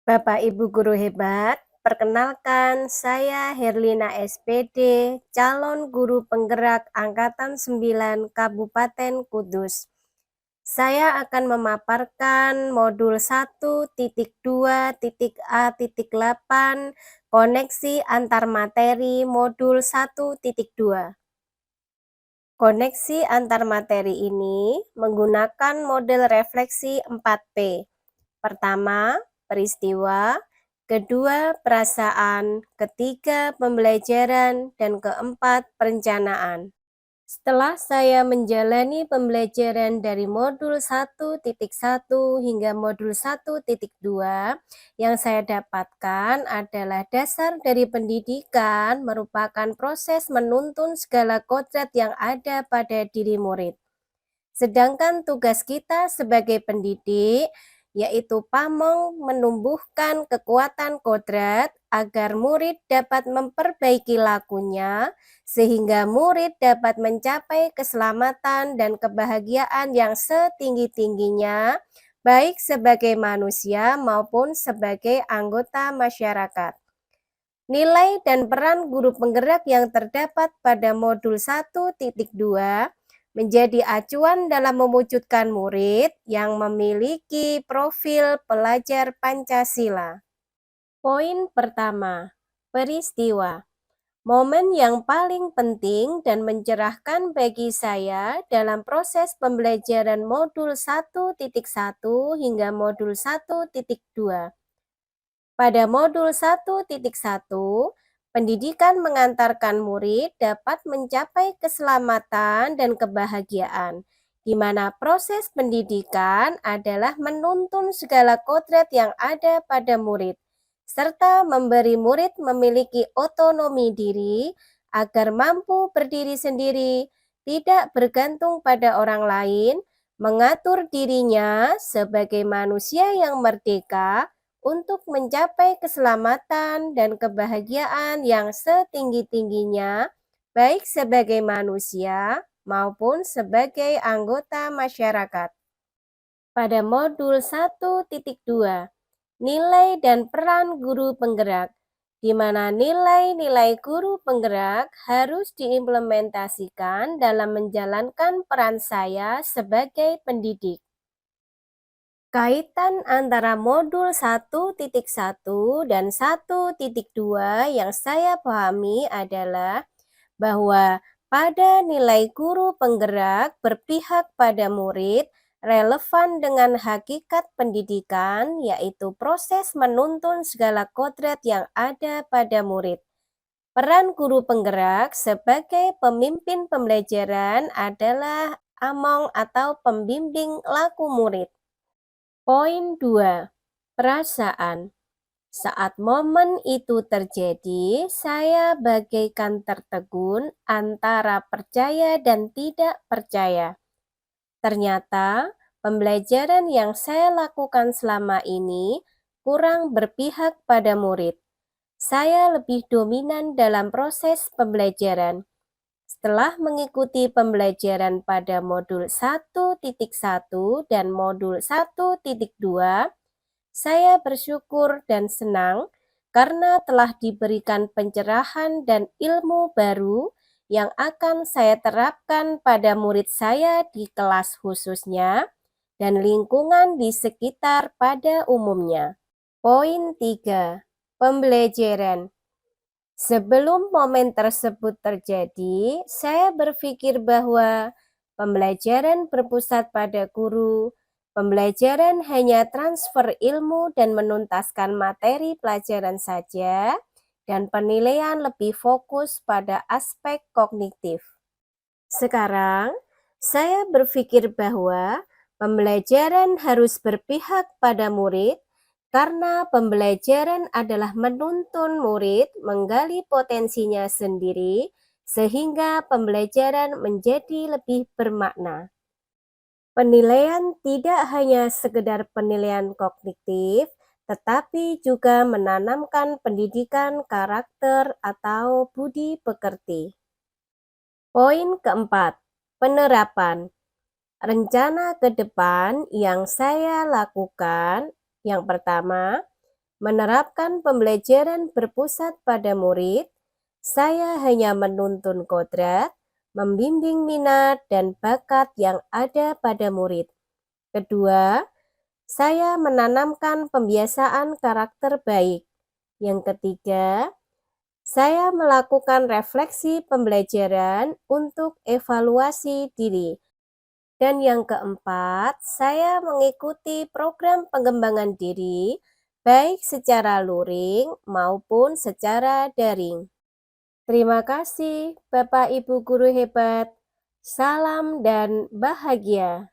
Bapak Ibu guru hebat, perkenalkan saya Herlina SPD, calon guru penggerak Angkatan 9 Kabupaten Kudus. Saya akan memaparkan modul 1.2.A.8 koneksi antar materi modul 1.2. Koneksi antar materi ini menggunakan model refleksi 4P. Pertama, peristiwa, kedua, perasaan, ketiga, pembelajaran, dan keempat, perencanaan. Setelah saya menjalani pembelajaran dari modul 1.1 hingga modul 1.2, yang saya dapatkan adalah dasar dari pendidikan merupakan proses menuntun segala kodrat yang ada pada diri murid. Sedangkan tugas kita sebagai pendidik yaitu pamong menumbuhkan kekuatan kodrat agar murid dapat memperbaiki lakunya sehingga murid dapat mencapai keselamatan dan kebahagiaan yang setinggi-tingginya baik sebagai manusia maupun sebagai anggota masyarakat. Nilai dan peran guru penggerak yang terdapat pada modul 1.2 menjadi acuan dalam mewujudkan murid yang memiliki profil pelajar Pancasila. Poin pertama, peristiwa. Momen yang paling penting dan mencerahkan bagi saya dalam proses pembelajaran modul 1.1 hingga modul 1.2. Pada modul 1.1, pendidikan mengantarkan murid dapat mencapai keselamatan dan kebahagiaan, di mana proses pendidikan adalah menuntun segala kodrat yang ada pada murid, serta memberi murid memiliki otonomi diri agar mampu berdiri sendiri, tidak bergantung pada orang lain, mengatur dirinya sebagai manusia yang merdeka, untuk mencapai keselamatan dan kebahagiaan yang setinggi-tingginya, baik sebagai manusia maupun sebagai anggota masyarakat. Pada modul 1.2, nilai dan peran guru penggerak, di mana nilai-nilai guru penggerak harus diimplementasikan dalam menjalankan peran saya sebagai pendidik. Kaitan antara modul 1.1 dan 1.2 yang saya pahami adalah bahwa pada nilai guru penggerak berpihak pada murid relevan dengan hakikat pendidikan, yaitu proses menuntun segala kodrat yang ada pada murid. Peran guru penggerak sebagai pemimpin pembelajaran adalah among atau pembimbing laku murid. Poin 2. Perasaan. Saat momen itu terjadi, saya bagaikan tertegun antara percaya dan tidak percaya. Ternyata, pembelajaran yang saya lakukan selama ini kurang berpihak pada murid. Saya lebih dominan dalam proses pembelajaran. Setelah mengikuti pembelajaran pada modul 1.1 dan modul 1.2, saya bersyukur dan senang karena telah diberikan pencerahan dan ilmu baru yang akan saya terapkan pada murid saya di kelas khususnya dan lingkungan di sekitar pada umumnya. Poin 3. Pembelajaran. Sebelum momen tersebut terjadi, saya berpikir bahwa pembelajaran berpusat pada guru, pembelajaran hanya transfer ilmu dan menuntaskan materi pelajaran saja, dan penilaian lebih fokus pada aspek kognitif. Sekarang, saya berpikir bahwa pembelajaran harus berpihak pada murid, karena pembelajaran adalah menuntun murid menggali potensinya sendiri, sehingga pembelajaran menjadi lebih bermakna. Penilaian tidak hanya sekedar penilaian kognitif, tetapi juga menanamkan pendidikan karakter atau budi pekerti. Poin keempat, penerapan. Rencana ke depan yang saya lakukan, yang pertama, Menerapkan pembelajaran berpusat pada murid, saya hanya menuntun kodrat, membimbing minat dan bakat yang ada pada murid. Kedua, saya menanamkan pembiasaan karakter baik. Yang ketiga, saya melakukan refleksi pembelajaran untuk evaluasi diri. Dan yang keempat, saya mengikuti program pengembangan diri, baik secara luring maupun secara daring. Terima kasih, Bapak Ibu guru hebat. Salam dan bahagia.